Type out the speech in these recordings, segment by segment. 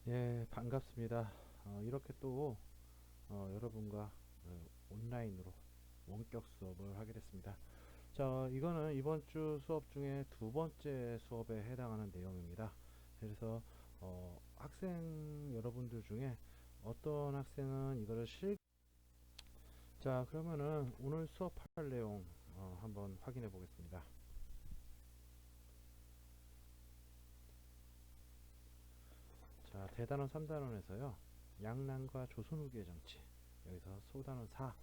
예, 반갑습니다. 이렇게 또 여러분과 온라인으로 원격 수업을 하게 됐습니다. 자, 이거는 이번 주 수업 중에 두 번째 수업에 해당하는 내용입니다. 그래서 학생 여러분들 중에 어떤 학생은 이거를 자, 그러면은 오늘 수업할 내용 한번 확인해 보겠습니다. 자, 대단원 3단원에서요. 양난과 조선 후기의 정치. 여기서 소단원 4,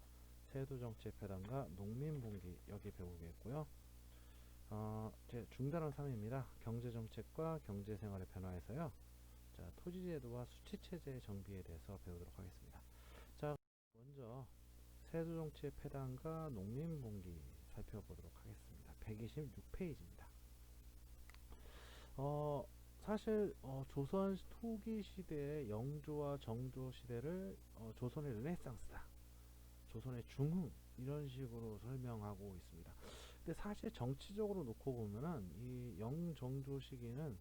세도정치의 폐단과 농민분기 여기 배우겠고요. 제 중단원 3입니다. 경제정책과 경제생활의 변화에서요. 자, 토지제도와 수치체제의 정비에 대해서 배우도록 하겠습니다. 자, 먼저 세도정치의 폐단과 농민분기 살펴보도록 하겠습니다. 126페이지입니다. 어, 사실 조선 후기 시대의 영조와 정조 시대를 조선의 르네상스다, 조선의 중흥 이런 식으로 설명하고 있습니다. 근데 사실 정치적으로 놓고 보면은 이 영정조 시기는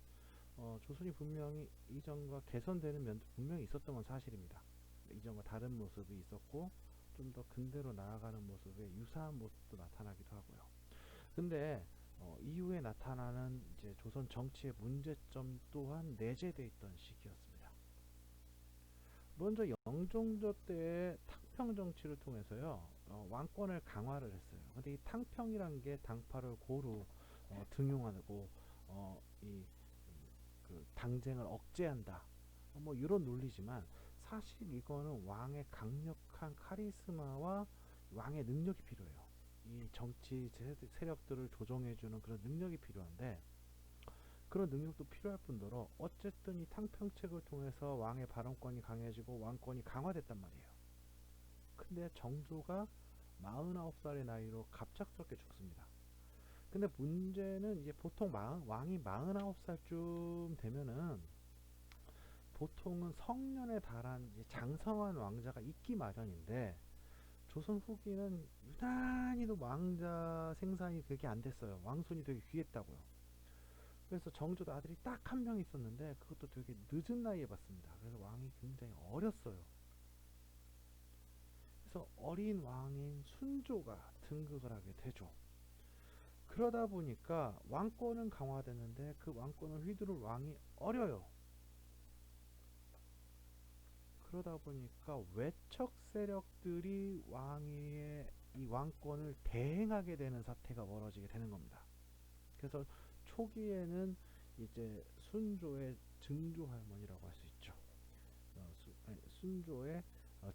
조선이 분명히 이전과 개선되는 면도 분명히 있었던 건 사실입니다. 이전과 다른 모습이 있었고 좀 더 근대로 나아가는 모습의 유사한 모습도 나타나기도 하고요. 근데 이후에 나타나는 이제 조선 정치의 문제점 또한 내재되어 있던 시기였습니다. 먼저 영종조 때의 탕평 정치를 통해서요, 왕권을 강화를 했어요. 근데 이 탕평이란 게 당파를 고루 등용하고 이그 당쟁을 억제한다, 뭐 이런 논리지만 사실 이거는 왕의 강력한 카리스마와 왕의 능력이 필요해요. 이 정치 세력들을 조정해주는 그런 능력이 필요한데, 그런 능력도 필요할 뿐더러 어쨌든 이 탕평책을 통해서 왕의 발언권이 강해지고 왕권이 강화됐단 말이에요. 근데 정조가 49살의 나이로 갑작스럽게 죽습니다. 근데 문제는 이제 보통 왕이 49살쯤 되면은 보통은 성년에 달한 장성한 왕자가 있기 마련인데, 조선 후기는 유난히도 왕자 생산이 되게 안 됐어요. 왕손이 되게 귀했다고요. 그래서 정조도 아들이 딱 한 명 있었는데 그것도 되게 늦은 나이에 봤습니다. 그래서 왕이 굉장히 어렸어요. 그래서 어린 왕인 순조가 등극을 하게 되죠. 그러다 보니까 왕권은 강화됐는데 그 왕권을 휘두를 왕이 어려요. 그러다 보니까 외척 세력들이 왕위의 이 왕권을 대행하게 되는 사태가 벌어지게 되는 겁니다. 그래서 초기에는 이제 순조의 증조 할머니라고 할 수 있죠. 순조의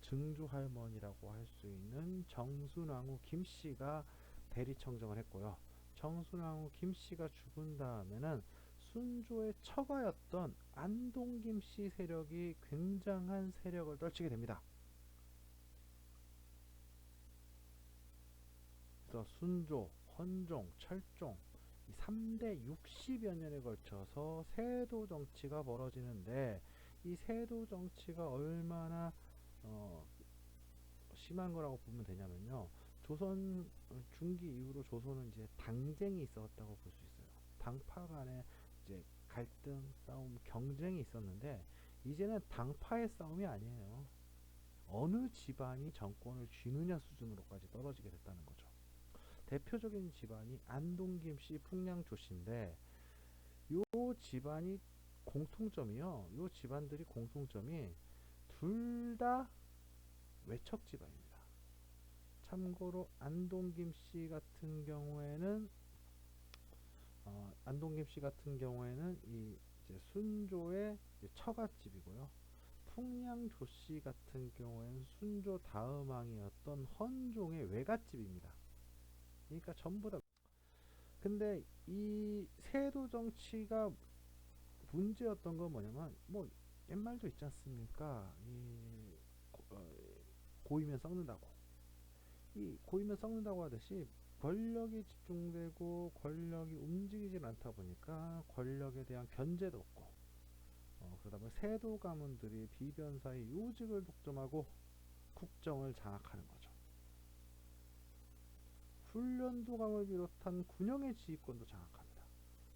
증조 할머니라고 할 수 있는 정순왕후 김씨가 대리청정을 했고요. 정순왕후 김씨가 죽은 다음에는 순조의 처가였던 안동 김씨 세력이 굉장한 세력을 떨치게 됩니다. 그래서 순조, 헌종, 철종 이 3대 60여 년에 걸쳐서 세도 정치가 벌어지는데, 이 세도 정치가 얼마나 어, 심한 거라고 보면 되냐면요. 조선 중기 이후로 조선은 이제 당쟁이 있었다고 볼 수 있어요. 당파 간에 이제 갈등, 싸움, 경쟁이 있었는데 이제는 당파의 싸움이 아니에요. 어느 집안이 정권을 쥐느냐 수준으로까지 떨어지게 됐다는 거죠. 대표적인 집안이 안동김씨, 풍량조씨인데 요 집안이 공통점이요. 요 집안들이 공통점이 둘 다 외척 집안입니다. 참고로 안동김 씨 같은 경우에는 이 이제 순조의 이제 처갓집이고요. 풍량조 씨 같은 경우에는 순조 다음 왕이었던 헌종의 외갓집입니다. 그러니까 전부 다. 근데 이 세도 정치가 문제였던 건 뭐냐면, 뭐 옛말도 있지 않습니까? 고이면 썩는다고. 이 고이면 썩는다고 하듯이 권력이 집중되고 권력이 움직이질 않다 보니까 권력에 대한 견제도 없고, 그러다 보니 세도 가문들이 비변사의 요직을 독점하고 국정을 장악하는 거죠. 훈련도감을 비롯한 군영의 지휘권도 장악합니다.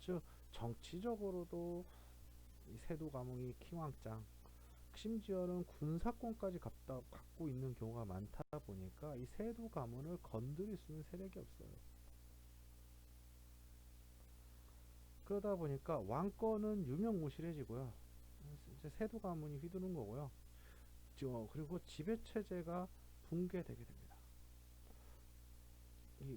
즉 정치적으로도 이 세도 가문이 킹왕짱, 심지어는 군사권까지 갖고 있는 경우가 많다 보니까 이 세도 가문을 건드릴 수 있는 세력이 없어요. 그러다 보니까 왕권은 유명무실해지고요. 이제 세도 가문이 휘두른 거고요. 그리고 지배 체제가 붕괴되게 됩니다.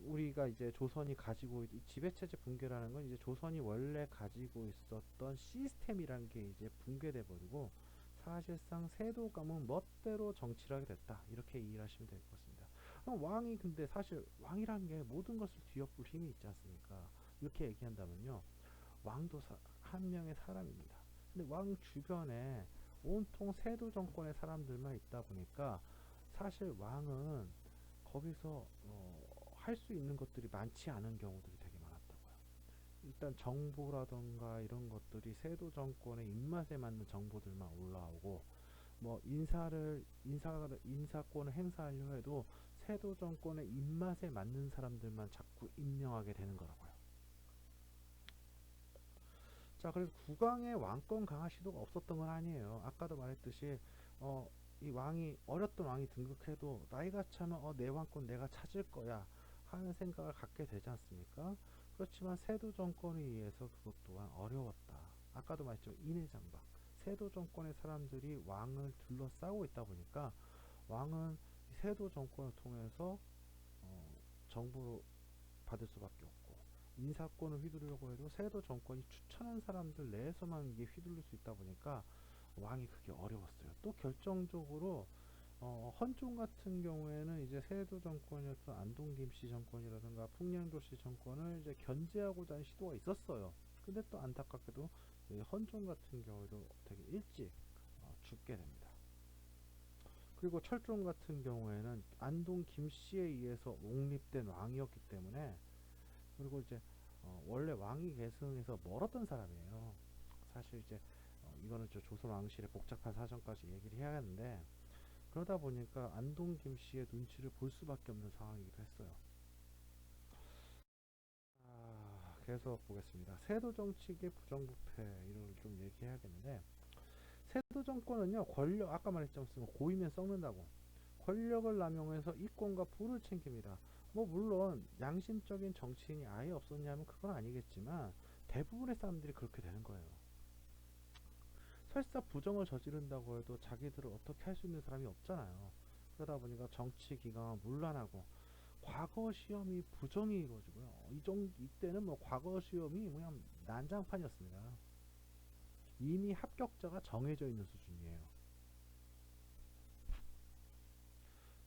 우리가 이제 조선이 가지고 이 지배 체제 붕괴라는 건 이제 조선이 원래 가지고 있었던 시스템이란 게 이제 붕괴돼 버리고 사실상 세도 가문 멋대로 정치를 하게 됐다. 이렇게 이해하시면 될 것 같습니다. 그럼 왕이 근데 사실 왕이란 게 모든 것을 뒤엎을 힘이 있지 않습니까? 이렇게 얘기한다면요. 왕도 한 명의 사람입니다. 근데 왕 주변에 온통 세도 정권의 사람들만 있다 보니까 사실 왕은 거기서 할 수 있는 것들이 많지 않은 경우들이 되게 많았다고요. 일단 정보라던가 이런 것들이 세도 정권의 입맛에 맞는 정보들만 올라오고 뭐 인사권을 행사하려 해도 세도 정권의 입맛에 맞는 사람들만 자꾸 임명하게 되는 거라고요. 자, 그래서 국왕의 왕권 강화 시도가 없었던 건 아니에요. 아까도 말했듯이 이 왕이 어렸던 왕이 등극해도 나이가 차면 내 왕권 내가 찾을 거야 하는 생각을 갖게 되지 않습니까? 그렇지만 세도 정권에 의해서 그것 또한 어려웠다. 아까도 말했죠. 인해장박. 세도 정권의 사람들이 왕을 둘러싸고 있다 보니까 왕은 세도 정권을 통해서 정보를 받을 수밖에 없고 인사권을 휘두르려고 해도 세도 정권이 추천한 사람들 내에서만 이게 휘둘릴 수 있다 보니까 왕이 그게 어려웠어요. 또 결정적으로 헌종 같은 경우에는 이제 세도 정권이었던 안동 김씨 정권이라든가 풍량도씨 정권을 이제 견제하고자 하는 시도가 있었어요. 근데 또 안타깝게도 헌종 같은 경우도 되게 일찍 죽게 됩니다. 그리고 철종 같은 경우에는 안동 김씨에 의해서 옹립된 왕이었기 때문에 그리고 이제 원래 왕위 계승에서 멀었던 사람이에요. 사실 이제 이거는 저 조선 왕실의 복잡한 사정까지 얘기를 해야하는데 그러다 보니까 안동 김씨의 눈치를 볼 수밖에 없는 상황이기도 했어요. 계속 보겠습니다. 세도 정치계 부정부패 이런 좀 얘기해야겠는데 세도 정권은요 권력 아까 말했지만 고이면 썩는다고 권력을 남용해서 이권과 부를 챙깁니다. 뭐 물론 양심적인 정치인이 아예 없었냐면 그건 아니겠지만 대부분의 사람들이 그렇게 되는 거예요. 설사 부정을 저지른다고 해도 자기들을 어떻게 할 수 있는 사람이 없잖아요. 그러다 보니까 정치 기강은 문란하고 과거 시험이 부정이 이루어지고요. 이때는 뭐 과거 시험이 그냥 난장판이었습니다. 이미 합격자가 정해져 있는 수준이에요.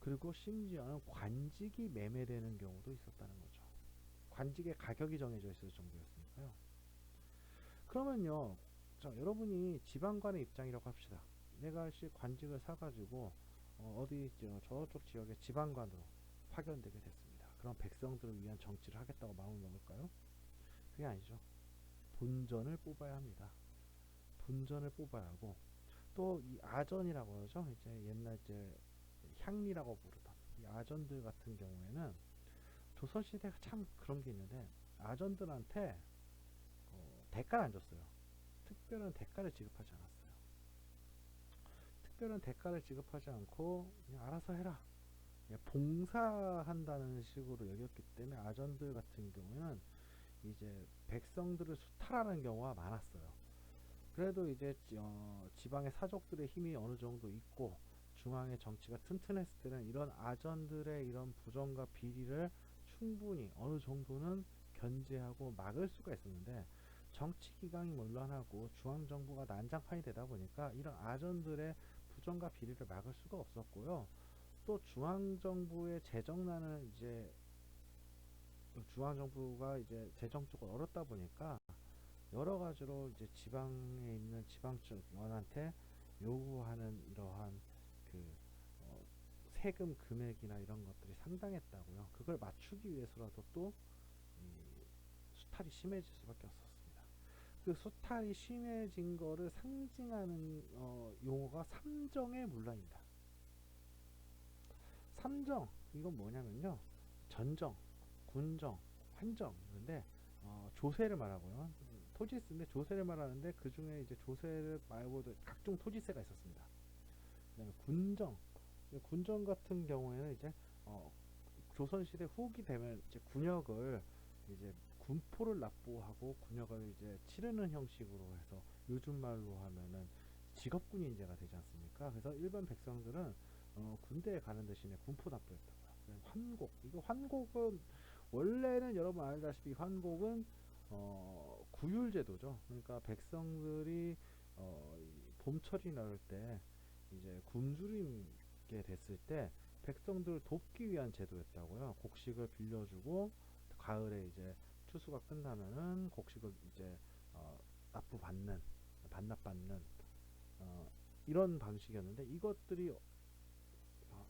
그리고 심지어는 관직이 매매되는 경우도 있었다는 거죠. 관직의 가격이 정해져 있을 정도였으니까요. 그러면요, 자, 여러분이 지방관의 입장이라고 합시다. 내가 관직을 사가지고 어디 저쪽 지역의 지방관으로 파견되게 됐습니다. 그럼 백성들을 위한 정치를 하겠다고 마음을 먹을까요? 그게 아니죠. 본전을 뽑아야 합니다. 본전을 뽑아야 하고 또 이 아전이라고 하죠. 이제 옛날 이제 향리라고 부르던 이 아전들 같은 경우에는 조선시대가 참 그런 게 있는데 아전들한테 대가를 안 줬어요. 특별한 대가를 지급하지 않았어요. 특별한 대가를 지급하지 않고 그냥 알아서 해라. 봉사한다는 식으로 여겼기 때문에 아전들 같은 경우는 이제 백성들을 수탈하는 경우가 많았어요. 그래도 이제 지방의 사족들의 힘이 어느 정도 있고 중앙의 정치가 튼튼했을 때는 이런 아전들의 이런 부정과 비리를 충분히 어느 정도는 견제하고 막을 수가 있었는데 정치 기강이 문란하고 중앙 정부가 난장판이 되다 보니까 이런 아전들의 부정과 비리를 막을 수가 없었고요. 또 중앙 정부의 재정난을 이제 중앙 정부가 이제 재정적으로 어렵다 보니까 여러 가지로 이제 지방에 있는 지방권한테 요구하는 이러한 그 세금 금액이나 이런 것들이 상당했다고요. 그걸 맞추기 위해서라도 또 수탈이 심해질 수밖에 없었습니다. 그 수탈이 심해진 거를 상징하는 용어가 삼정의 문란입니다. 삼정 이건 뭐냐면요. 전정, 군정, 환정 이런데 조세를 말하고요. 토지세인데 조세를 말하는데 그 중에 이제 조세를 말고도 각종 토지세가 있었습니다. 그다음에 군정. 군정 같은 경우에는 이제 어, 조선시대 후기 되면 이제 군역을 이제 군포를 납부하고 군역을 이제 치르는 형식으로 해서 요즘 말로 하면은 직업군인제가 되지 않습니까? 그래서 일반 백성들은 군대에 가는 대신에 군포 납부했다고요. 환곡. 이거 환곡은 원래는 여러분 알다시피 환곡은 구율제도죠. 그러니까 백성들이 봄철이 나올 때 이제 굶주림게 됐을 때 백성들을 돕기 위한 제도였다고요. 곡식을 빌려주고 가을에 이제 추수가 끝나면은 곡식을 이제 납부받는 반납받는 어, 이런 방식이었는데 이것들이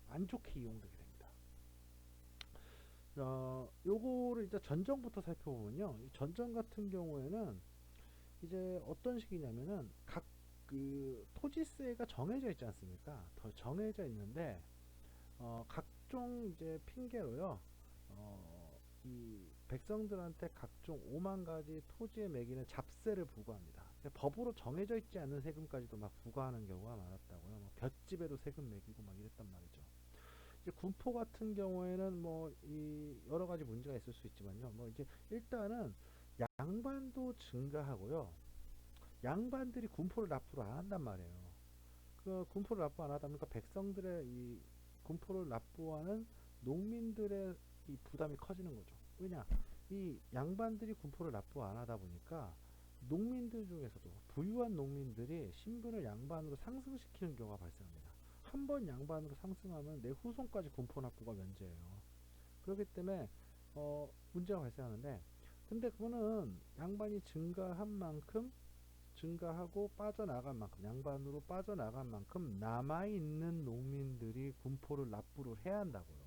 안 좋게 이용되게 됩니다. 요거를 이제 전정부터 살펴보면요. 이 전정 같은 경우에는 이제 어떤 식이냐면은 각 그 토지세가 정해져 있지 않습니까? 더 정해져 있는데 각종 이제 핑계로요. 이 백성들한테 각종 5만 가지 토지에 매기는 잡세를 부과합니다. 법으로 정해져 있지 않은 세금까지도 막 부과하는 경우가 많았다고요. 뭐 볏집에도 세금 매기고 막 이랬단 말이죠. 이제 군포 같은 경우에는 뭐 이 여러 가지 문제가 있을 수 있지만요. 뭐 이제 일단은 양반도 증가하고요. 양반들이 군포를 납부를 안 한단 말이에요. 그 군포를 납부 안 하다 보니까 백성들의 이 군포를 납부하는 농민들의 이 부담이 커지는 거죠. 왜냐? 이 양반들이 군포를 납부 안 하다 보니까 농민들 중에서도 부유한 농민들이 신분을 양반으로 상승시키는 경우가 발생합니다. 한 번 양반으로 상승하면 내 후손까지 군포 납부가 면제예요. 그렇기 때문에 문제가 발생하는데 근데 그거는 양반이 증가한 만큼 증가하고 빠져나간 만큼 양반으로 빠져나간 만큼 남아있는 농민들이 군포를 납부를 해야 한다고요.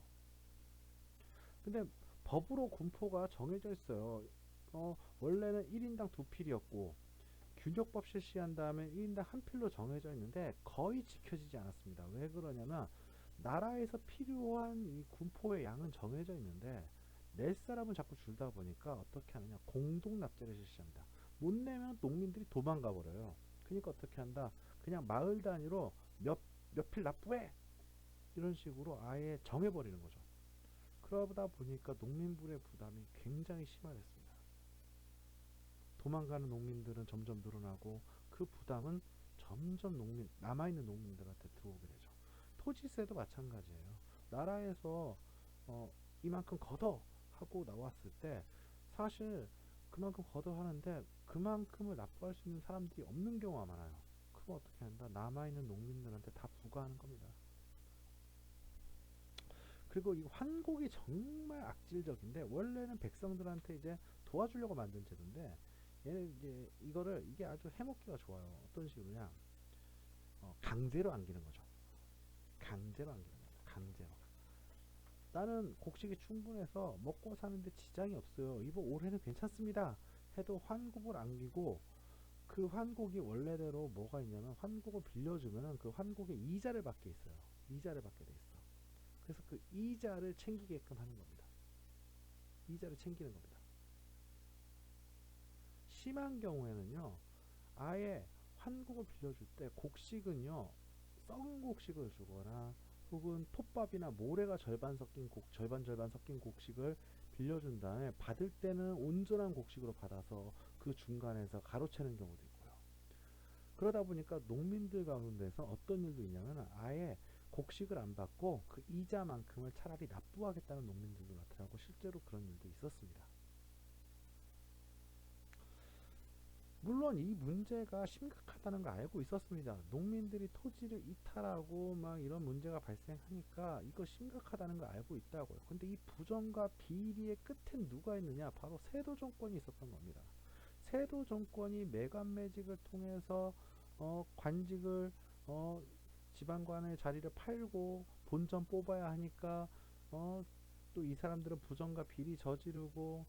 근데 법으로 군포가 정해져 있어요. 원래는 1인당 2필이었고 균역법 실시한 다음에 1인당 한 필로 정해져 있는데 거의 지켜지지 않았습니다. 왜 그러냐면 나라에서 필요한 이 군포의 양은 정해져 있는데 낼 사람은 자꾸 줄다 보니까 어떻게 하느냐 공동납제를 실시합니다. 못 내면 농민들이 도망가 버려요. 그러니까 어떻게 한다 그냥 마을 단위로 몇 필 납부해 이런 식으로 아예 정해버리는 거죠. 그러다 보니까 농민들의 부담이 굉장히 심화됐습니다. 도망가는 농민들은 점점 늘어나고 그 부담은 점점 남아있는 농민들한테 들어오게 되죠. 토지세도 마찬가지예요. 나라에서 이만큼 걷어 하고 나왔을 때 사실 그만큼 걷어 하는데 그만큼을 납부할 수 있는 사람들이 없는 경우가 많아요. 그럼 어떻게 한다? 남아있는 농민들한테 다 부과하는 겁니다. 그리고 이 환곡이 정말 악질적인데 원래는 백성들한테 이제 도와주려고 만든 제도인데 얘는 이제 이게 아주 해먹기가 좋아요. 어떤 식으로냐? 강제로 안기는 거죠. 강제로 안기는 겁니다. 강제로. 나는 곡식이 충분해서 먹고 사는데 지장이 없어요. 이번 올해는 괜찮습니다. 해도 환곡을 안기고 그 환곡이 원래대로 뭐가 있냐면 환곡을 빌려주면은 그 환곡에 이자를 받게 있어요. 이자를 받게 돼 있어. 그래서 그 이자를 챙기게끔 하는 겁니다. 이자를 챙기는 겁니다. 심한 경우에는요, 아예 환곡을 빌려줄 때 곡식은요, 썩은 곡식을 주거나 혹은 톱밥이나 모래가 절반 섞인 곡식을 빌려준 다음에 받을 때는 온전한 곡식으로 받아서 그 중간에서 가로채는 경우도 있고요. 그러다 보니까 농민들 가운데서 어떤 일도 있냐면 아예 곡식을 안 받고 그 이자만큼을 차라리 납부하겠다는 농민들도 나타나고 실제로 그런 일도 있었습니다. 물론 이 문제가 심각하다는 걸 알고 있었습니다. 농민들이 토지를 이탈하고 막 이런 문제가 발생하니까 이거 심각하다는 걸 알고 있다고요. 근데 이 부정과 비리의 끝엔 누가 있느냐? 바로 세도 정권이 있었던 겁니다. 세도 정권이 매관매직을 통해서 관직을 지방관의 자리를 팔고 본전 뽑아야 하니까 또 이 사람들은 부정과 비리 저지르고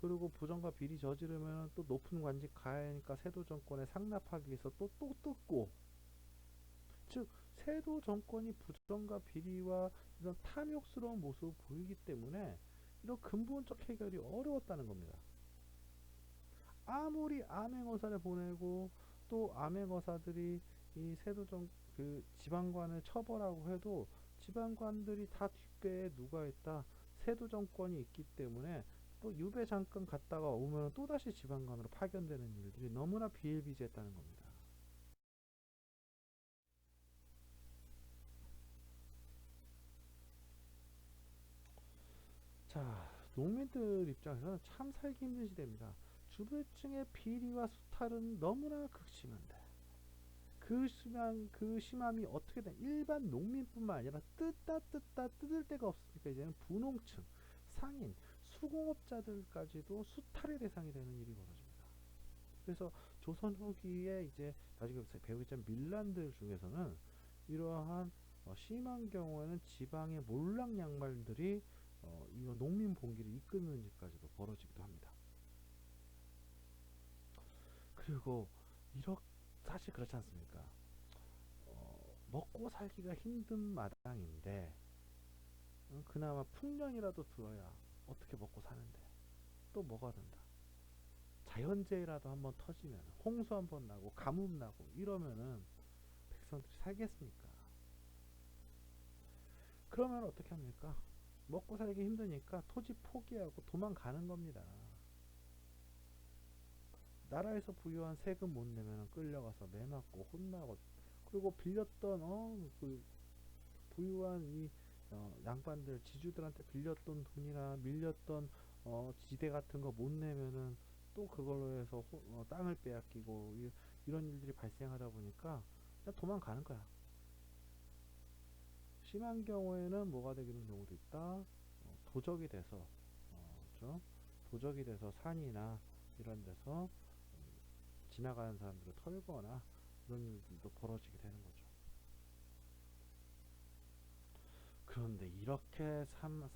그리고 부정과 비리 저지르면 또 높은 관직 가야 하니까 세도 정권에 상납하기 위해서 또 뜯고 즉 세도 정권이 부정과 비리와 이런 탐욕스러운 모습을 보이기 때문에 이런 근본적 해결이 어려웠다는 겁니다. 아무리 암행어사를 보내고 또 암행어사들이 이 세도정 그 지방관을 처벌하고 해도 지방관들이 다 뒷배에 누가 있다? 세도 정권이 있기 때문에 또 유배 잠깐 갔다가 오면 또다시 지방관으로 파견되는 일들이 너무나 비일비재했다는 겁니다. 자, 농민들 입장에서는 참 살기 힘든 시대입니다. 주변층의 비리와 수탈은 너무나 극심한데 그 심함이 어떻게 된 일반 농민뿐만 아니라 뜯다 뜯을 데가 없으니까 이제는 분홍층, 상인, 수공업자들까지도 수탈의 대상이 되는 일이 벌어집니다. 그래서 조선 후기에 이제 나중에 배우겠지만 밀란들 중에서는 이러한 심한 경우에는 지방의 몰락 양말들이 이 농민 봉기를 이끄는 일까지도 벌어지기도 합니다. 그리고 이렇게 사실 그렇지 않습니까? 먹고 살기가 힘든 마당인데 그나마 풍년이라도 들어야 어떻게 먹고 사는데 또 뭐가 된다. 자연재해라도 한번 터지면 홍수 한번 나고 가뭄 나고 이러면은 백성들이 살겠습니까? 그러면 어떻게 합니까? 먹고 살기 힘드니까 토지 포기하고 도망가는 겁니다. 나라에서 부여한 세금 못 내면 끌려가서 매 맞고 혼나고 그리고 빌렸던 그 부유한 이 양반들 지주들한테 빌렸던 돈이나 밀렸던 지대 같은 거 못 내면은 또 그걸로 해서 땅을 빼앗기고 이런 일들이 발생하다 보니까 그냥 도망가는 거야. 심한 경우에는 뭐가 되는 경우도 있다. 도적이 돼서 그렇죠? 도적이 돼서 산이나 이런 데서 지나가는 사람들을 털거나 그런 일들도 벌어지게 되는 거죠. 그런데 이렇게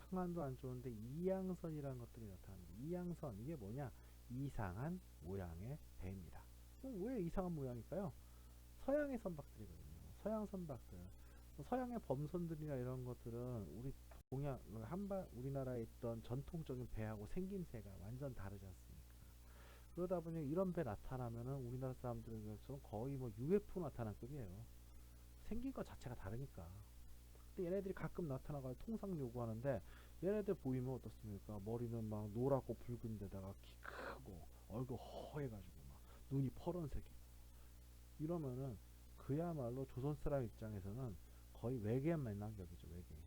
상황도 안 좋은데 이양선이라는 것들이 나타납니다. 이양선 이게 뭐냐? 이상한 모양의 배입니다. 왜 이상한 모양일까요? 서양의 선박들이거든요. 서양 선박들. 서양의 범선들이나 이런 것들은 우리 동양 한반 우리나라에 있던 전통적인 배하고 생김새가 완전 다르지 않습니까? 그러다 보니 이런 배 나타나면은 우리나라 사람들에게서 거의 뭐 UFO 나타난 급이에요. 생긴 것 자체가 다르니까. 근데 얘네들이 가끔 나타나가 통상 요구하는데 얘네들 보이면 어떻습니까? 머리는 막 노랗고 붉은 데다가 키 크고 얼굴 허해가지고 막 눈이 퍼런색이고 이러면은 그야말로 조선 사람 입장에서는 거의 외계인 만난격이죠. 외계인.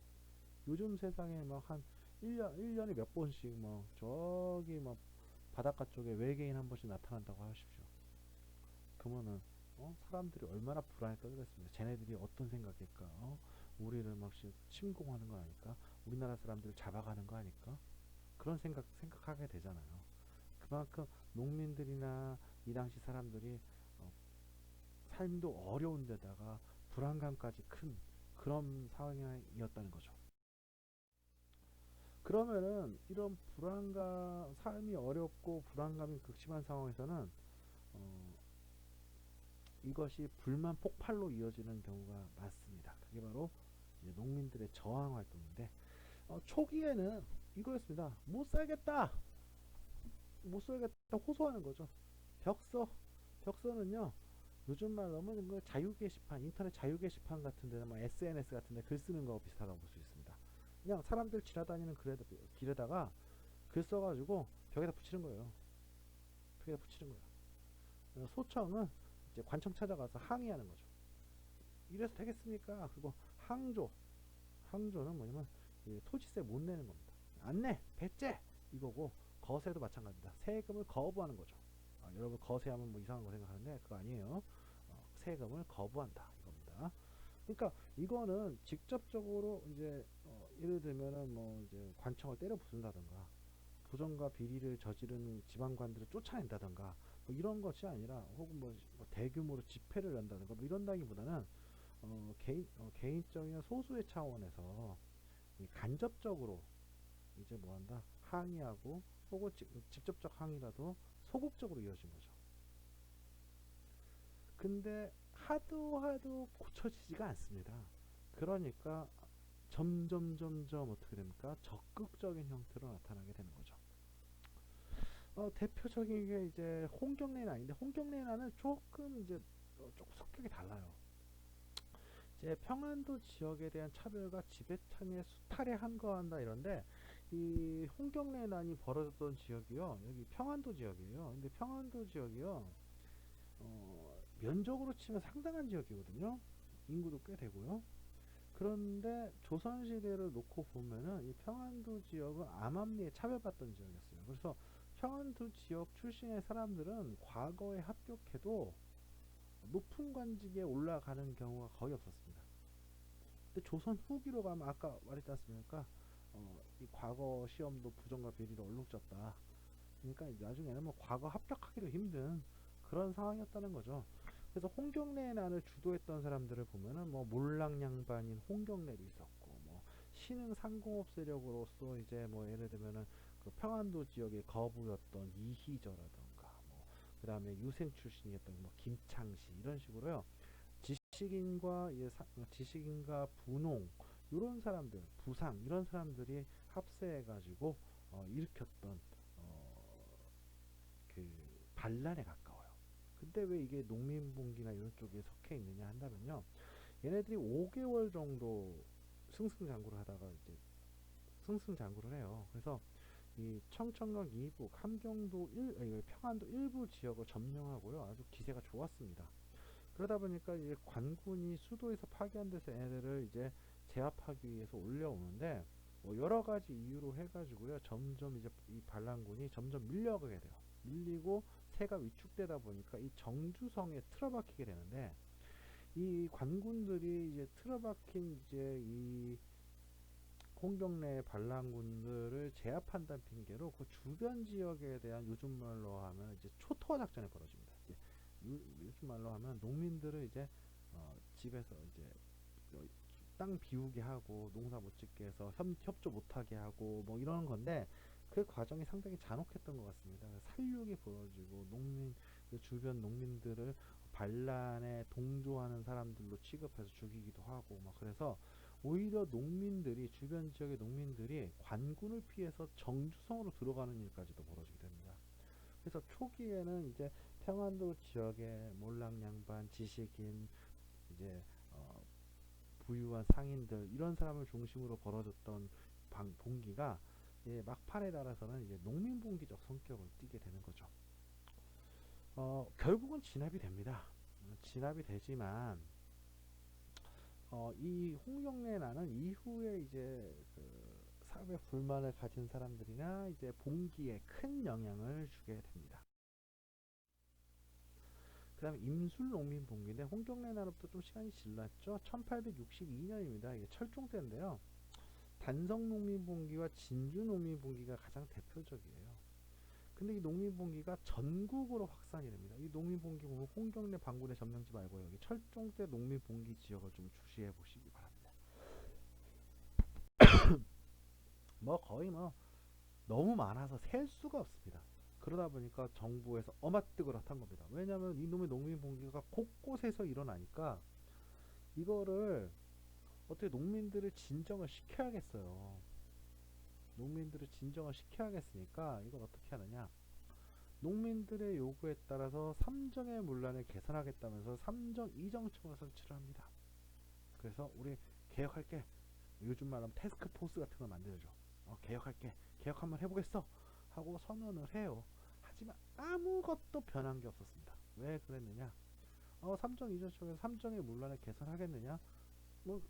요즘 세상에 막 한 1년에 몇 번씩 뭐 저기 막 바닷가 쪽에 외계인 한 번씩 나타난다고 하십시오. 그러면은 사람들이 얼마나 불안에 떨겠습니까? 쟤네들이 어떤 생각일까? 우리를 막 침공하는 거 아닐까? 우리나라 사람들을 잡아가는 거 아닐까? 그런 생각하게 되잖아요. 그만큼 농민들이나 이 당시 사람들이 어, 삶도 어려운 데다가 불안감까지 큰 그런 상황이었다는 거죠. 그러면은 이런 불안감, 삶이 어렵고 불안감이 극심한 상황에서는 어, 이것이 불만 폭발로 이어지는 경우가 많습니다. 그게 바로 이제 농민들의 저항 활동인데 초기에는 이거였습니다. 못 살겠다, 못 살겠다 호소하는 거죠. 벽서, 벽서는요 요즘 말로 하면 그 자유 게시판, 인터넷 자유 게시판 같은 데나 뭐 SNS 같은 데 글 쓰는 거 비슷하다고 볼 수 있습니다. 그냥 사람들 지나다니는 길에다가 글 써가지고 벽에다 붙이는 거예요. 벽에다 붙이는 거예요. 소청은 이제 관청 찾아가서 항의하는 거죠. 이래서 되겠습니까? 그리고 항조, 항조는 뭐냐면 토지세 못 내는 겁니다. 안 내, 배째 이거고 거세도 마찬가지입니다. 세금을 거부하는 거죠. 여러분 거세하면 뭐 이상한 거 생각하는데 그거 아니에요. 세금을 거부한다 이겁니다. 그러니까 이거는 직접적으로 이제 예를 들면은 뭐 이제 관청을 때려 부순다던가 부정과 비리를 저지른 지방관들을 쫓아낸다던가 뭐 이런 것이 아니라 혹은 뭐 대규모로 집회를 연다던가 뭐 이런다기보다는 개인적인 소수의 차원에서 간접적으로 이제 뭐한다 항의하고 혹은 직접적 항의라도 소극적으로 이어진 거죠. 근데 하도 고쳐지지가 않습니다. 그러니까 점점 어떻게 됩니까? 적극적인 형태로 나타나게 되는 거죠. 대표적인 게 이제 홍경래난인데 홍경래난은 조금 이제 조금 성격이 달라요. 이제 평안도 지역에 대한 차별과 지배층의 수탈에 항거한다 이런데 이 홍경래난이 벌어졌던 지역이요. 여기 평안도 지역이에요. 근데 평안도 지역이요. 면적으로 치면 상당한 지역이거든요. 인구도 꽤 되고요. 그런데 조선시대를 놓고 보면은 이 평안도 지역은 암암리에 차별받던 지역이었어요. 그래서 평안도 지역 출신의 사람들은 과거에 합격해도 높은 관직에 올라가는 경우가 거의 없었습니다. 근데 조선 후기로 가면 아까 말했지 않습니까? 이 과거 시험도 부정과 비리로 얼룩졌다. 그러니까 나중에는 뭐 과거 합격하기도 힘든 그런 상황이었다는 거죠. 그래서 홍경래의 난을 주도했던 사람들을 보면은 뭐 몰락양반인 홍경래도 있었고, 뭐 신흥 상공업 세력으로서 이제 뭐 예를 들면은 그 평안도 지역의 거부였던 이희저라던가, 뭐 그다음에 유생 출신이었던 뭐 김창시 이런 식으로요. 지식인과 분홍 이런 사람들, 부상 이런 사람들이 합세해가지고 일으켰던 어, 그 반란에 가까워요. 근데 왜 이게 농민분기나 이런 쪽에 속해 있느냐 한다면요. 얘네들이 5개월 정도 승승장구를 하다가 이제 승승장구를 해요. 그래서 이 청천각 이북, 함경도 평안도 일부 지역을 점령하고요. 아주 기세가 좋았습니다. 그러다 보니까 이제 관군이 수도에서 파견 돼서 얘네들을 이제 제압하기 위해서 올려오는데 뭐 여러 가지 이유로 해가지고요. 점점 이제 이 반란군이 점점 밀려가게 돼요. 밀리고 세가 위축되다 보니까 이 정주성에 틀어박히게 되는데 이 관군들이 이제 틀어박힌 이제 이 홍경래 반란군들을 제압한다는 핑계로 그 주변 지역에 대한 요즘 말로 하면 이제 초토화 작전이 벌어집니다. 이제 요즘 말로 하면 농민들을 이제 집에서 이제 어, 땅 비우게 하고 농사 못 짓게 해서 협조 못하게 하고 뭐 이러는 건데 그 과정이 상당히 잔혹했던 것 같습니다. 살육이 벌어지고 농민 그 주변 농민들을 반란에 동조하는 사람들로 취급해서 죽이기도 하고 막 그래서 오히려 농민들이 주변 지역의 농민들이 관군을 피해서 정주성으로 들어가는 일까지도 벌어지게 됩니다. 그래서 초기에는 이제 평안도 지역의 몰락양반, 지식인, 이제 부유한 상인들 이런 사람을 중심으로 벌어졌던 봉기가 막판에 따라서는 이제 농민봉기적 성격을 띠게 되는 거죠. 결국은 진압이 됩니다. 진압이 되지만 이 홍경래나는 이후에 이제 그 사회 불만을 가진 사람들이나 이제 봉기에 큰 영향을 주게 됩니다. 그 다음에 임술농민봉기인데 홍경래나로부터 좀 시간이 질렀죠. 1862년입니다. 이게 철종 때인데요. 단성농민봉기와 진주농민봉기가 가장 대표적이에요. 근데 이 농민봉기가 전국으로 확산이 됩니다. 이 농민봉기 보면 홍경래 반군의 점령지 말고 여기 철종 때 농민봉기 지역을 좀 주시해 보시기 바랍니다. 뭐 거의 뭐 너무 많아서 셀 수가 없습니다. 그러다 보니까 정부에서 어마뜨거라 탄 겁니다. 왜냐하면 이놈의 농민봉기가 곳곳에서 일어나니까 이거를 어떻게 농민들을 진정을 시켜야겠어요. 농민들을 진정을 시켜야겠으니까 이걸 어떻게 하느냐. 농민들의 요구에 따라서 삼정의 문란을 개선하겠다면서 삼정 이정청을 설치를 합니다. 그래서 우리 개혁할게. 요즘 말하면 태스크포스 같은 걸 만들죠. 개혁할게. 개혁 한번 해보겠어. 하고 선언을 해요. 하지만 아무것도 변한 게 없었습니다. 왜 그랬느냐? 삼정 이정청에서 삼정의 문란을 개선하겠느냐? 뭐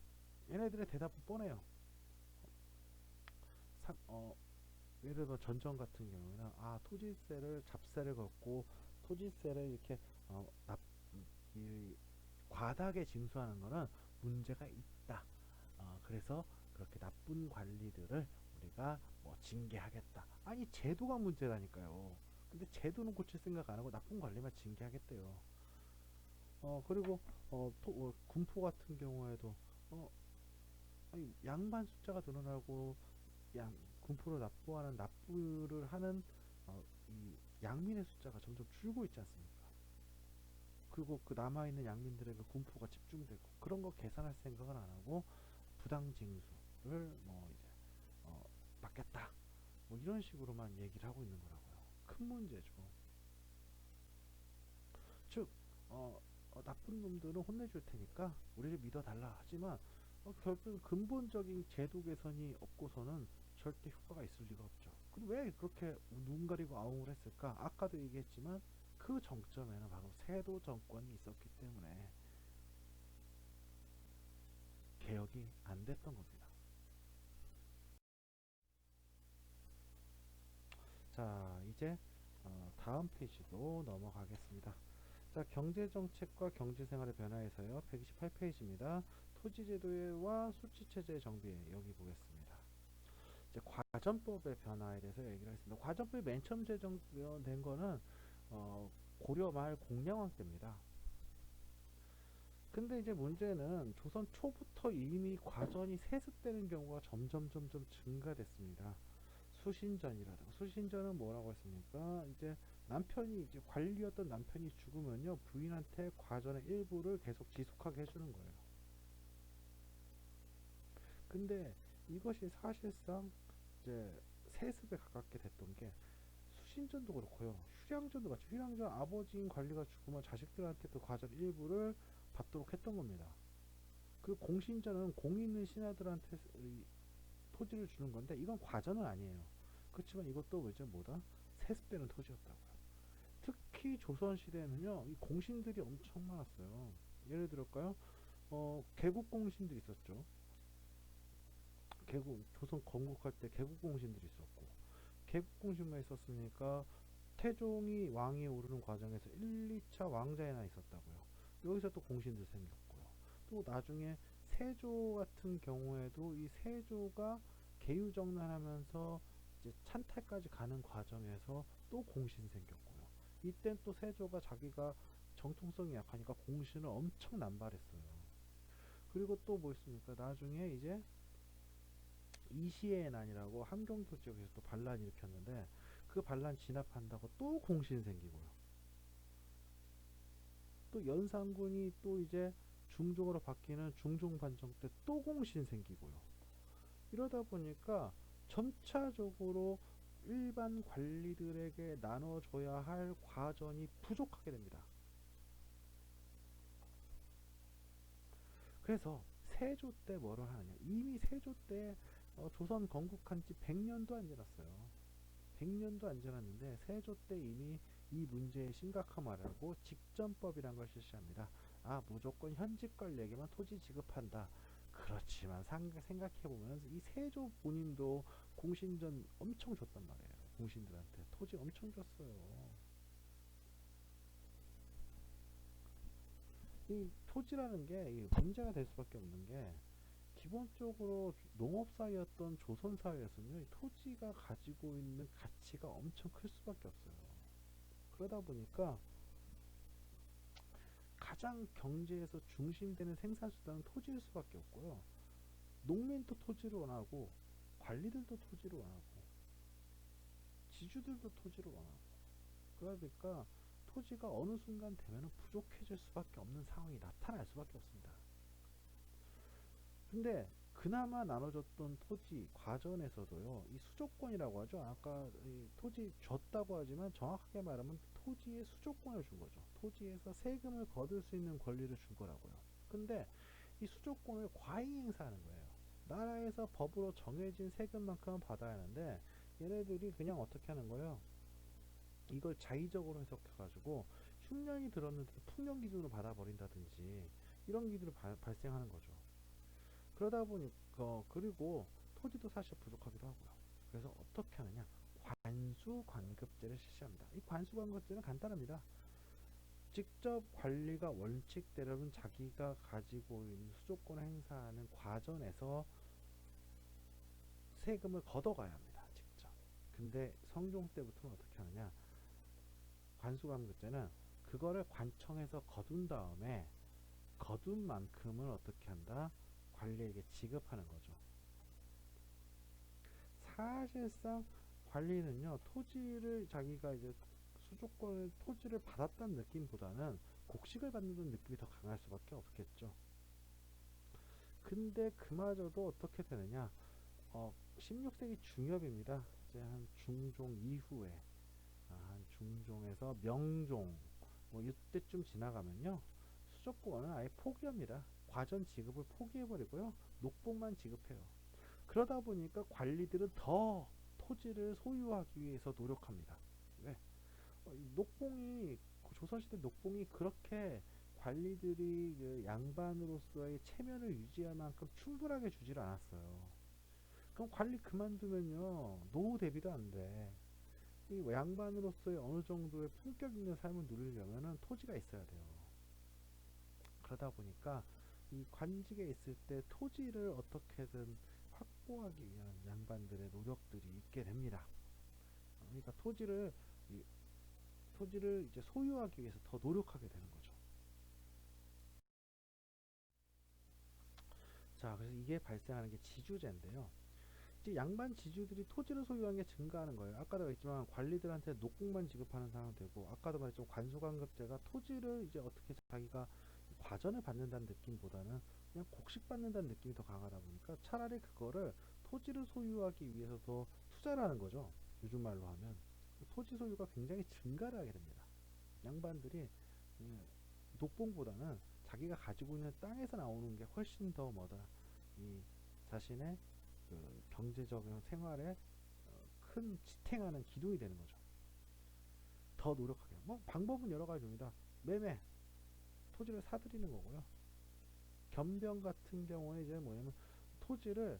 얘네들의 대답은 뻔해요. 사, 어, 예를 들어 전정 같은 경우에는 토지세를 잡세를 걷고 토지세를 이렇게 납, 이, 과다하게 징수하는 거는 문제가 있다. 그래서 그렇게 나쁜 관리들을 우리가 뭐 징계하겠다. 아니 제도가 문제라니까요. 근데 제도는 고칠 생각 안 하고 나쁜 관리만 징계하겠대요. 그리고 군포 같은 경우에도 어, 아니, 양반 숫자가 늘어나고 군포를 납부하는 납부를 하는 이 양민의 숫자가 점점 줄고 있지 않습니까? 그리고 그 남아있는 양민들에게 군포가 집중되고 그런 거 계산할 생각을 안 하고 부당 징수를 뭐 이제 받겠다 뭐 이런 식으로만 얘기를 하고 있는 거라고요. 큰 문제죠. 즉 나쁜 놈들은 혼내줄 테니까 우리를 믿어달라 하지만 결국 근본적인 제도 개선이 없고서는 절대 효과가 있을 리가 없죠. 근데 왜 그렇게 눈 가리고 아웅을 했을까? 아까도 얘기했지만 그 정점에는 바로 세도 정권이 있었기 때문에 개혁이 안 됐던 겁니다. 자, 이제 다음 페이지로 넘어가겠습니다. 자, 경제정책과 경제생활의 변화에서요. 128페이지입니다. 토지제도와 수치체제의 정비 여기 보겠습니다. 이제 과전법의 변화에 대해서 얘기를 했습니다. 과전법이 맨 처음 제정된 거는 고려 말 공량왕 때입니다. 근데 이제 문제는 조선 초부터 이미 과전이 세습되는 경우가 점점 증가됐습니다. 수신전이라든가 수신전은 뭐라고 했습니까? 이제 남편이 이제 관리였던 남편이 죽으면요 부인한테 과전의 일부를 계속 지속하게 해주는 거예요. 근데 이것이 사실상 이제 세습에 가깝게 됐던 게 수신전도 그렇고요. 휴량전도 마찬가지. 휴량전 아버지인 관리가 죽으면 자식들한테 그 과전 일부를 받도록 했던 겁니다. 그 공신전은 공 있는 신하들한테 토지를 주는 건데 이건 과전은 아니에요. 그렇지만 이것도 이제 뭐다? 세습되는 토지였다고요. 특히 조선시대에는요, 이 공신들이 엄청 많았어요. 예를 들을까요? 개국 공신들이 있었죠. 조선 건국할 때 개국 공신들이 있었고, 개국 공신만 있었으니까 태종이 왕위에 오르는 과정에서 1, 2차 왕자회나 있었다고요. 여기서 또 공신들 생겼고요. 또 나중에 세조 같은 경우에도 이 세조가 계유정난하면서 이제 찬탈까지 가는 과정에서 또 공신 생겼고요. 이땐 또 세조가 자기가 정통성이 약하니까 공신을 엄청 남발했어요. 그리고 또 뭐 있습니까? 나중에 이제 이시의 난이라고 함경도 지역에서 또 반란 일으켰는데 그 반란 진압한다고 또 공신 생기고요. 또 연산군이 또 이제 중종으로 바뀌는 중종반정 때 또 공신 생기고요. 이러다 보니까 점차적으로 일반 관리들에게 나눠줘야 할 과전이 부족하게 됩니다. 그래서 세조 때 뭐를 하느냐. 이미 세조 때 조선 건국한 지 100년도 안 지났어요. 100년도 안 지났는데 세조 때 이미 이 문제의 심각함을 알고 직전법이란 걸 실시합니다. 아, 무조건 현직 관리에게만 토지 지급한다. 그렇지만 생각해보면 이 세조 본인도 공신전 엄청 줬단 말이에요. 공신들한테 토지 엄청 줬어요. 이 토지라는 게 문제가 될 수밖에 없는 게 기본적으로 농업사회였던 조선사회에서는 토지가 가지고 있는 가치가 엄청 클 수밖에 없어요. 그러다 보니까 가장 경제에서 중심되는 생산수단은 토지일 수밖에 없고요. 농민도 토지를 원하고 관리들도 토지를 원하고 지주들도 토지를 원하고 그러니까 토지가 어느 순간 되면 부족해질 수밖에 없는 상황이 나타날 수밖에 없습니다. 근데 그나마 나눠줬던 토지 과전에서도요, 이 수조권이라고 하죠. 아까 이 토지 줬다고 하지만 정확하게 말하면 토지의 수조권을 준 거죠. 토지에서 세금을 거둘 수 있는 권리를 준 거라고요. 근데 이 수조권을 과잉 행사하는 거예요. 나라에서 법으로 정해진 세금만큼은 받아야 하는데 얘네들이 그냥 어떻게 하는 거예요? 이걸 자의적으로 해석해가지고 흉년이 들었는데 풍년 기준으로 받아버린다든지 이런 기준이 발생하는 거죠. 그러다 보니까 그리고 토지도 사실 부족하기도 하고요. 그래서 어떻게 하느냐? 관수관급제를 실시합니다. 이 관수관급제는 간단합니다. 직접 관리가 원칙대로는 자기가 가지고 있는 수조권을 행사하는 과정에서 세금을 걷어가야 합니다. 직접. 근데 성종 때부터는 어떻게 하느냐? 관수관급제는 그거를 관청에서 거둔 다음에 거둔 만큼을 어떻게 한다? 관리에게 지급하는 거죠. 사실상 관리는요, 토지를 자기가 이제 수조권을 토지를 받았다는 느낌보다는 곡식을 받는 느낌이 더 강할 수밖에 없겠죠. 근데 그마저도 어떻게 되느냐? 16세기 중엽입니다. 이제 한 중종 이후에 중종에서 명종 뭐 이때쯤 지나가면요, 수족권은 아예 포기합니다. 과전 지급을 포기해버리고요, 녹봉만 지급해요. 그러다 보니까 관리들은 더 토지를 소유하기 위해서 노력합니다. 왜? 녹봉이, 조선시대 녹봉이 그렇게 관리들이 그 양반으로서의 체면을 유지할 만큼 충분하게 주질 않았어요. 그럼 관리 그만두면요, 노후 대비도 안 돼. 이 양반으로서의 어느 정도의 품격 있는 삶을 누리려면은 토지가 있어야 돼요. 그러다 보니까 이 관직에 있을 때 토지를 어떻게든 확보하기 위한 양반들의 노력들이 있게 됩니다. 그러니까 토지를 이제 소유하기 위해서 더 노력하게 되는 거죠. 자, 그래서 이게 발생하는 게 지주제인데요. 이제 양반 지주들이 토지를 소유한 게 증가하는 거예요. 아까도 말했지만 관리들한테 녹공만 지급하는 상황 되고, 아까도 말했지만 관소관급제가 토지를 이제 어떻게 자기가 과전을 받는다는 느낌보다는 그냥 곡식 받는다는 느낌이 더 강하다 보니까 차라리 그거를 토지를 소유하기 위해서 더 투자를 하는 거죠. 요즘 말로 하면 토지 소유가 굉장히 증가를 하게 됩니다. 양반들이 녹봉보다는 자기가 가지고 있는 땅에서 나오는 게 훨씬 더 뭐다, 이 자신의 그 경제적인 생활에 큰 지탱하는 기둥이 되는 거죠. 더 노력하게. 뭐 방법은 여러 가지입니다. 매매, 토지를 사들이는 거고요. 겸병 같은 경우에 이제 뭐냐면 토지를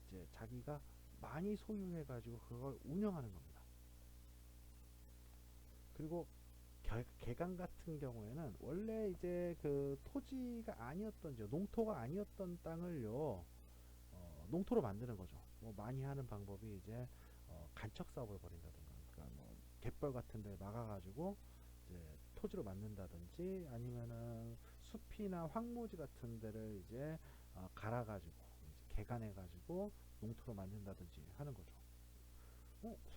이제 자기가 많이 소유해 가지고 그걸 운영하는 겁니다. 그리고 개간 같은 경우에는 원래 이제 그 토지가 아니었던, 농토가 아니었던 땅을요, 농토로 만드는 거죠. 뭐 많이 하는 방법이 이제 간척 사업을 벌인다든가, 그러니까 뭐 갯벌 같은 데 막아가지고 이제 토지로 만든다든지, 아니면은 숲이나 황무지 같은 데를 이제 갈아가지고 이제 개간해가지고 농토로 만든다든지 하는 거죠.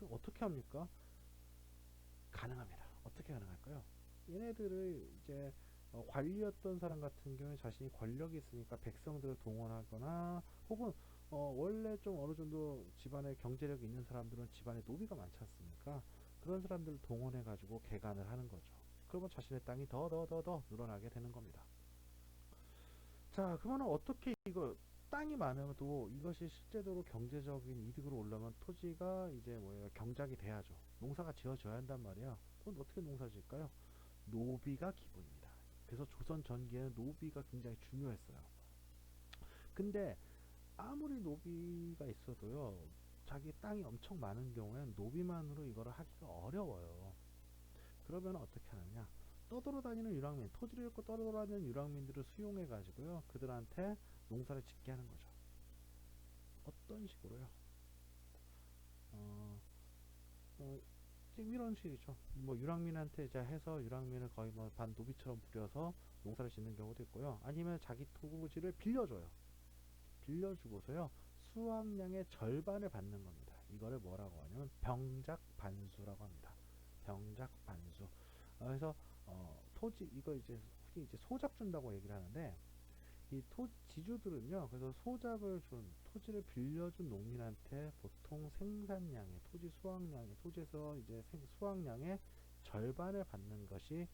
어떻게 합니까? 가능합니다. 어떻게 가능할까요? 얘네들을 이제 관리였던 사람 같은 경우에 자신이 권력이 있으니까 백성들을 동원하거나, 혹은 원래 좀 어느 정도 집안에 경제력이 있는 사람들은 집안에 노비가 많지 않습니까? 그런 사람들을 동원해 가지고 개간을 하는 거죠. 그러면 자신의 땅이 더 늘어나게 되는 겁니다. 자, 그러면 어떻게 이거 땅이 많아도 이것이 실제로 경제적인 이득으로 올라면 토지가 이제 뭐예요? 경작이 돼야죠. 농사가 지어져야 한단 말이야. 그럼 어떻게 농사 지을까요? 노비가 기본입니다. 그래서 조선 전기에는 노비가 굉장히 중요했어요. 근데 아무리 노비가 있어도요, 자기 땅이 엄청 많은 경우엔 노비만으로 이거를 하기가 어려워요. 그러면 어떻게 하느냐? 떠돌아다니는 유랑민, 토지를 잃고 떠돌아다니는 유랑민들을 수용해 가지고요, 그들한테 농사를 짓게 하는 거죠. 어떤 식으로요? 어, 지금 이런 식이죠. 뭐 유랑민한테 이제 해서 유랑민을 거의 뭐 반 노비처럼 부려서 농사를 짓는 경우도 있고요. 아니면 자기 토지를 빌려줘요. 빌려주고서요, 수확량의 절반을 받는 겁니다. 이거를 뭐라고 하냐면 병작반수라고 합니다. 병작반수. 그래서 토지, 이거 이제 흔히 이제 소작 준다고 얘기를 하는데, 이 지주들은요, 그래서 소작을 준, 토지를 빌려준 농민한테 보통 생산량의, 토지 수확량의, 토지에서 이제 수확량의 절반을 받는 것이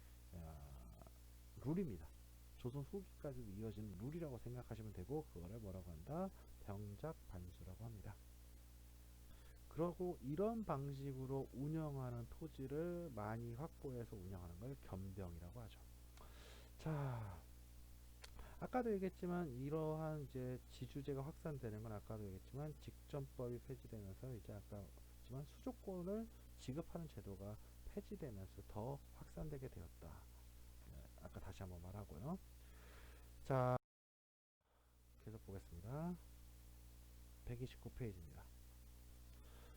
룰입니다. 조선 후기까지도 이어지는 룰이라고 생각하시면 되고, 그거를 뭐라고 한다? 병작반수라고 합니다. 그러고 이런 방식으로 운영하는 토지를 많이 확보해서 운영하는 걸 겸병이라고 하죠. 자, 아까도 얘기했지만 이러한 이제 지주제가 확산되는 건, 아까도 얘기했지만 직전법이 폐지되면서 이제 아까 했지만 수조권을 지급하는 제도가 폐지되면서 더 확산되게 되었다. 아까 다시 한번 말하고요. 자, 계속 보겠습니다. 129페이지입니다.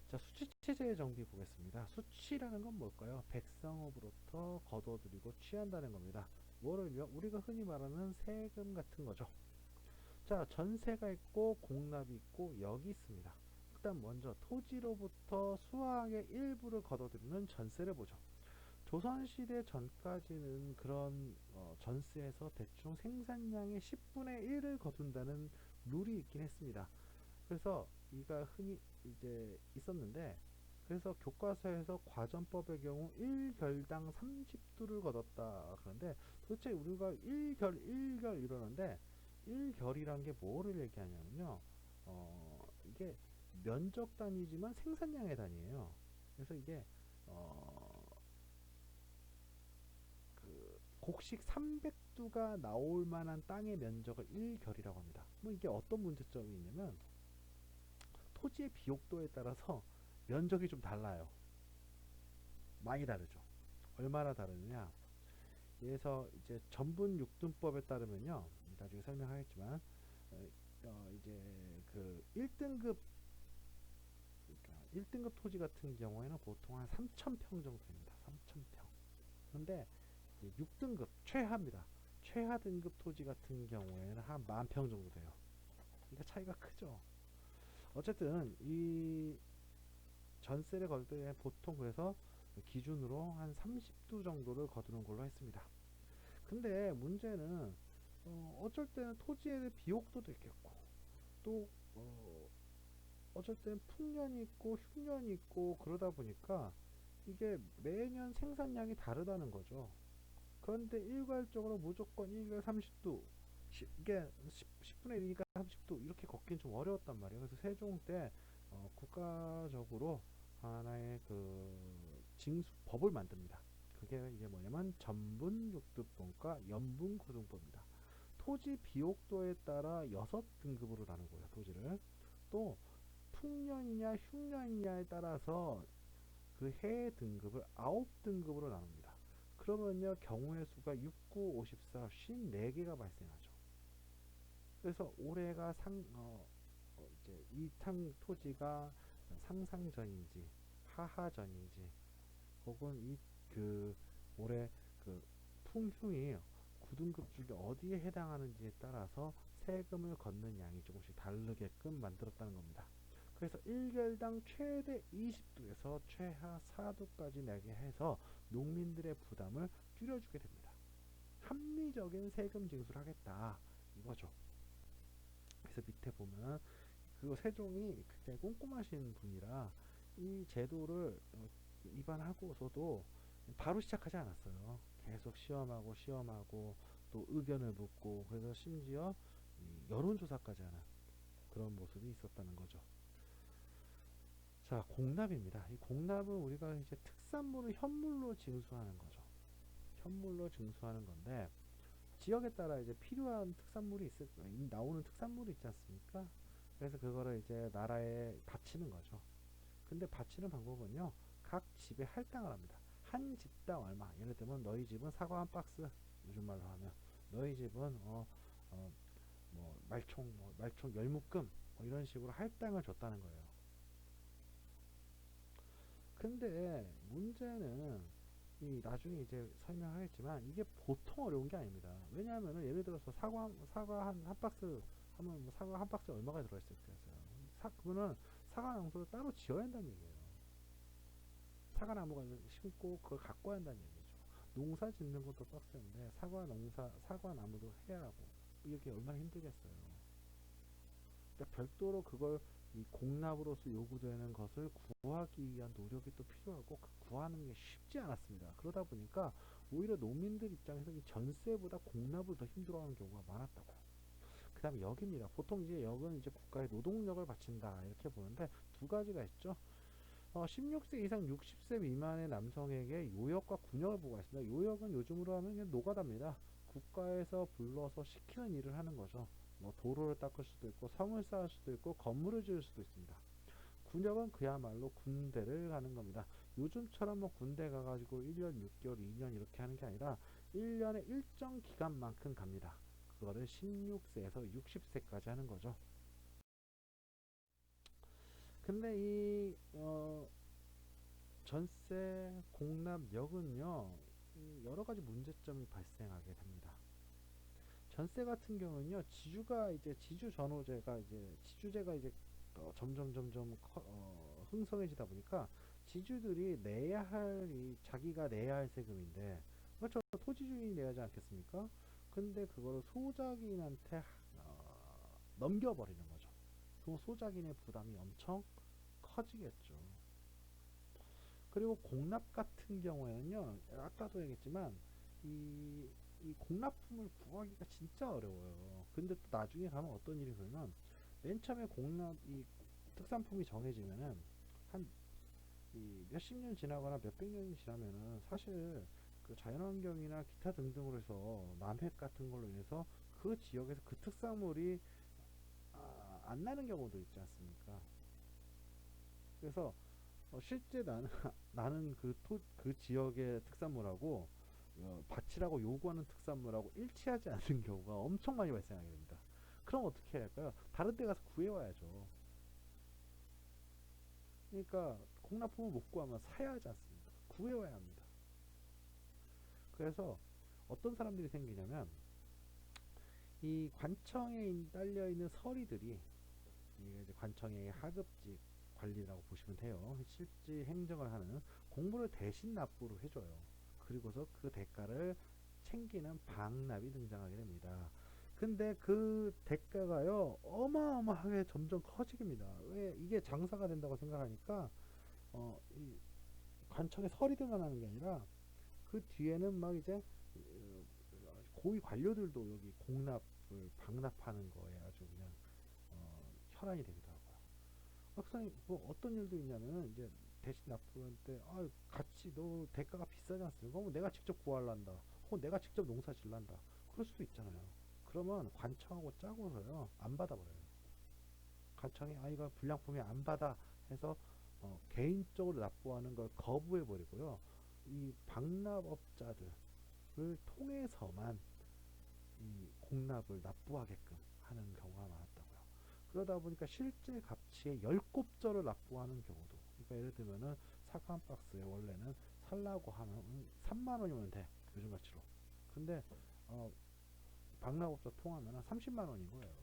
자, 수취체제의 정비 보겠습니다. 수취라는 건 뭘까요? 백성으로부터 거둬들이고 취한다는 겁니다. 뭐를요? 우리가 흔히 말하는 세금 같은 거죠. 자, 전세가 있고 공납이 있고 역이 있습니다. 일단 먼저 토지로부터 수확의 일부를 거둬들이는 전세를 보죠. 조선시대 전까지는 그런 전세에서 대충 생산량의 10분의 1을 거둔다는 룰이 있긴 했습니다. 그래서 이가 흔히 이제 있었는데, 그래서 교과서에서 과전법의 경우 1결당 30두를 거뒀다. 그런데 도대체 우리가 1결 이러는데 1결이란 게 뭐를 얘기하냐면요. 이게 면적 단위지만 생산량의 단위예요. 그래서 이게 곡식 300두가 나올 만한 땅의 면적을 1결이라고 합니다. 뭐 이게 어떤 문제점이 있냐면 토지의 비옥도에 따라서 면적이 좀 달라요. 많이 다르죠. 얼마나 다르느냐? 그래서 이제 전분 6등법에 따르면요. 나중에 설명하겠지만 이제 그 1등급 그러니까 1등급 토지 같은 경우에는 보통 한 3,000평 정도 됩니다. 3,000평. 그런데 6등급 최하입니다. 최하 등급 토지 같은 경우에는 한 10,000평 정도 돼요. 그러니까 차이가 크죠. 어쨌든 이 전세를 걸 때 보통 그래서 기준으로 한 30두 정도를 거두는 걸로 했습니다. 근데 문제는 어쩔 때는 토지에 비옥도도 있겠고 또 어쩔 때는 풍년이 있고 흉년이 있고 그러다 보니까 이게 매년 생산량이 다르다는 거죠. 그런데 일괄적으로 무조건 1결 30도 이게 10분의 1이니까 30도 이렇게 걷긴 좀 어려웠단 말이에요. 그래서 세종 때 국가적으로 하나의 그 징수법을 만듭니다. 그게 이게 뭐냐면 전분육두법과 연분고등법입니다. 토지 비옥도에 따라 6등급으로 나누고요. 토지를 또 풍년이냐 흉년이냐에 따라서 그 해 등급을 9등급으로 나눕니다. 그러면요 경우의 수가 6, 9, 54, 54개가 발생하죠. 그래서 올해가 이제 이 땅 토지가 상상전인지 하하전인지 혹은 이 그 올해 그 풍흉이 9등급 중에 어디에 해당하는지에 따라서 세금을 걷는 양이 조금씩 다르게끔 만들었다는 겁니다. 그래서 1결당 최대 20두에서 최하 4두까지 내게 해서 농민들의 부담을 줄여주게 됩니다. 합리적인 세금 징수를 하겠다 이거죠. 그래서 밑에 보면 그 세종이 굉장히 꼼꼼하신 분이라 이 제도를 입안하고서도 바로 시작하지 않았어요. 계속 시험하고 또 의견을 묻고 그래서 심지어 여론조사까지 하는 그런 모습이 있었다는 거죠. 자, 공납입니다. 이 공납은 우리가 이제 특산물을 현물로 징수하는 거죠. 현물로 징수하는 건데 지역에 따라 이제 필요한 특산물이 나오는 특산물이 있지 않습니까? 그래서 그거를 이제 나라에 바치는 거죠. 근데 바치는 방법은요. 각 집에 할당을 합니다. 한 집당 얼마. 예를 들면 너희 집은 사과 한 박스. 요즘 말로 하면 너희 집은 말총 열묶음 뭐 이런 식으로 할당을 줬다는 거예요. 근데 문제는 이 나중에 이제 설명하겠지만 이게 보통 어려운 게 아닙니다. 왜냐하면은 예를 들어서 사과 한 박스 하면 뭐 사과 한 박스에 얼마가 들어있을 거겠어요. 그거는 사과 농사를 따로 지어야 한다는 얘기예요. 사과나무가 심고 그걸 갖고 한다는 얘기죠. 농사 짓는 것도 빡센데 사과나무도 해야 하고 이게 얼마나 힘들겠어요. 그러니까 별도로 그걸 이 공납으로서 요구되는 것을 구하기 위한 노력이 또 필요하고 그 구하는 게 쉽지 않았습니다. 그러다 보니까 오히려 농민들 입장에서 이 전세보다 공납을 더 힘들어하는 경우가 많았다고요. 그 다음에 역입니다. 보통 이제 역은 이제 국가의 노동력을 바친다 이렇게 보는데 두 가지가 있죠. 16세 이상 60세 미만의 남성에게 요역과 군역을 부과했습니다. 요역은 요즘으로 하면 그냥 노가다입니다. 국가에서 불러서 시키는 일을 하는 거죠. 뭐 도로를 닦을 수도 있고 성을 쌓을 수도 있고 건물을 지을 수도 있습니다. 군역은 그야말로 군대를 가는 겁니다. 요즘처럼 뭐 군대 가가지고 1년 6개월, 2년 이렇게 하는 게 아니라 1년에 일정 기간만큼 갑니다. 그거를 16세에서 60세까지 하는 거죠. 근데 이 전세 공납력은요 여러 가지 문제점이 발생하게 됩니다. 전세 같은 경우는요 지주 전호제가 이제 지주제가 이제 점점 흥성해지다 보니까 지주들이 내야 할 자기가 내야 할 세금인데 그렇죠 토지 주인이 내야 하지 않겠습니까? 근데 그거를 소작인한테 넘겨버리는 거죠. 그 소작인의 부담이 엄청 커지겠죠. 그리고 공납 같은 경우에는요, 아까도 얘기했지만 이, 이 공납품을 구하기가 진짜 어려워요. 근데 또 나중에 가면 어떤 일이 그러면 맨 처음에 공납 이 특산품이 정해지면은 한 이 몇십 년 지나거나 몇백 년이 지나면은 사실 그 자연환경이나 기타 등등으로 해서 남획 같은 걸로 인해서 그 지역에서 그 특산물이 안 나는 경우도 있지 않습니까? 그래서 실제 나는 나는 그 지역의 특산물하고 바치라고 요구하는 특산물하고 일치하지 않는 경우가 엄청 많이 발생하게 됩니다. 그럼 어떻게 해야 할까요? 다른 데 가서 구해와야죠. 그러니까 공납품을 못 구하면 사야 하지 않습니까? 구해와야 합니다. 그래서 어떤 사람들이 생기냐면 이 관청에 딸려 있는 서리들이 이제 관청의 하급직 관리라고 보시면 돼요. 실제 행정을 하는 공무를 대신 납부를 해줘요. 그리고서 그 대가를 챙기는 방납이 등장하게 됩니다. 근데 그 대가가요 어마어마하게 점점 커집니다. 왜 이게 장사가 된다고 생각하니까 이 관청에 서리들만 하는 게 아니라 그 뒤에는 막 이제 고위 관료들도 여기 공납을 방납하는 거에 아주 그냥 혈안이 되기도 하고요. 막상 뭐 어떤 일도 있냐면은 이제 대신 납부할 때 같이 너 대가가 비싸지 않습니까? 그럼 내가 직접 구할란다. 혹은 내가 직접 농사 질란다. 그럴 수도 있잖아요. 그러면 관청하고 짜고서요 안 받아버려요. 관청이 이거 불량품이 안 받아 해서 개인적으로 납부하는 걸 거부해 버리고요. 이 방납업자들을 통해서만 이 공납을 납부하게끔 하는 경우가 많았다고요. 그러다 보니까 실제 값치의 10곱절을 납부하는 경우도. 그러니까 예를 들면은 사과 한 박스에 원래는 살라고 하면 3만 원이면 돼. 요즘 가치로. 근데 방납업자 통하면 30만 원인 거예요.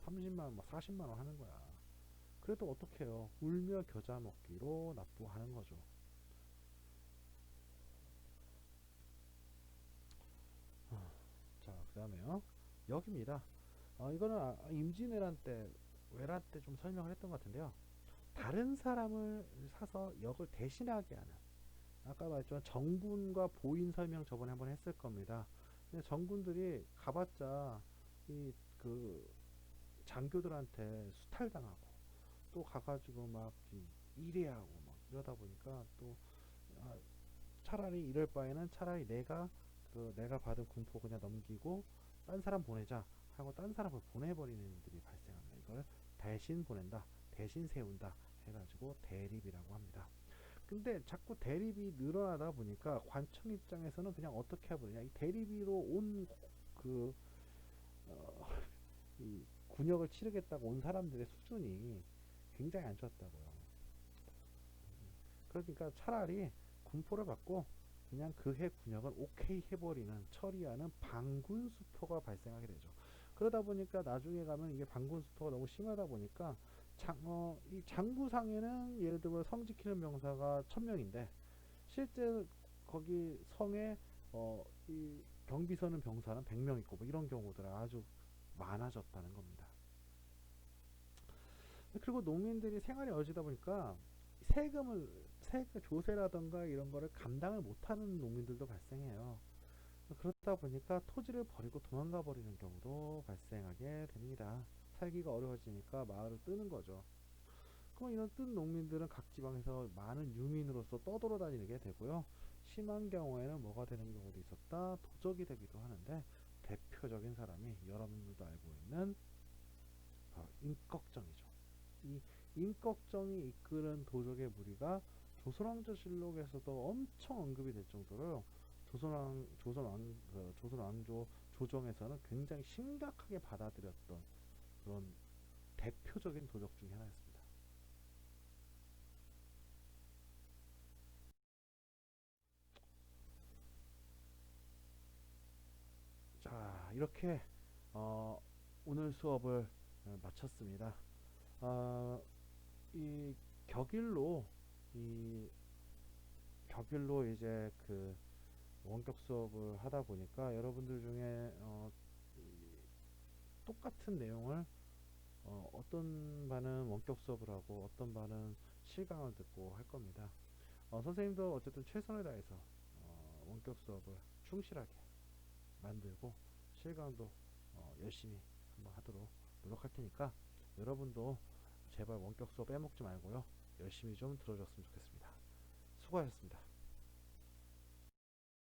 30만 원, 막 40만 원 하는 거야. 그래도 어떻게 해요? 울며 겨자 먹기로 납부하는 거죠. 자, 그 다음에요. 여기입니다. 이거는 임진왜란 때, 외란 때 좀 설명을 했던 것 같은데요. 다른 사람을 사서 역을 대신하게 하는. 아까 말했지만 정군과 보인 설명 저번에 한번 했을 겁니다. 근데 정군들이 가봤자 이 그 장교들한테 수탈당하고 또 가가지고 막 일해하고 막 이러다 보니까 또 아, 차라리 이럴 바에는 차라리 내가 받은 군포 그냥 넘기고 딴 사람 보내자 하고 딴 사람을 보내버리는 일들이 발생합니다. 이걸 대신 보낸다, 대신 세운다 해가지고 대립이라고 합니다. 근데 자꾸 대립이 늘어나다 보니까 관청 입장에서는 그냥 어떻게 해버리냐, 이 대립으로 온그 이 군역을 치르겠다고 온 사람들의 수준이 굉장히 안 좋았다고요. 그러니까 차라리 군포를 받고 그냥 그 해 군역을 오케이 해버리는 처리하는 방군수토가 발생하게 되죠. 그러다 보니까 나중에 가면 이게 방군수토가 너무 심하다 보니까 이 장부상에는 예를 들어 성 지키는 병사가 1000명인데 실제 거기 성에 이 경비 서는 병사는 100명 있고 뭐 이런 경우들 아주 많아졌다는 겁니다. 그리고 농민들이 생활이 어려지다 보니까 세금 조세라던가 이런 거를 감당을 못하는 농민들도 발생해요. 그렇다 보니까 토지를 버리고 도망가 버리는 경우도 발생하게 됩니다. 살기가 어려워지니까 마을을 뜨는 거죠. 그럼 이런 뜬 농민들은 각 지방에서 많은 유민으로서 떠돌아다니게 되고요. 심한 경우에는 뭐가 되는 경우도 있었다. 도적이 되기도 하는데 대표적인 사람이 여러분들도 알고 있는 임꺽정이죠. 이 임꺽정이 이끄는 도적의 무리가 조선왕조실록에서도 엄청 언급이 될 정도로 조선왕조 조정에서는 굉장히 심각하게 받아들였던 그런 대표적인 도적 중에 하나였습니다. 자, 이렇게 어, 오늘 수업을 마쳤습니다. 어, 이 격일로 이 격일로 이제 그 원격 수업을 하다 보니까 여러분들 중에 똑같은 내용을 떤 반은 원격 수업을 하고 어떤 반은 실강을 듣고 할 겁니다. 선생님도 어쨌든 최선을 다해서 원격 수업을 충실하게 만들고 실강도 열심히 한번 하도록 노력할 테니까 여러분도 제발 원격 수업 빼먹지 말고요. 열심히 좀 들어줬으면 좋겠습니다. 수고하셨습니다.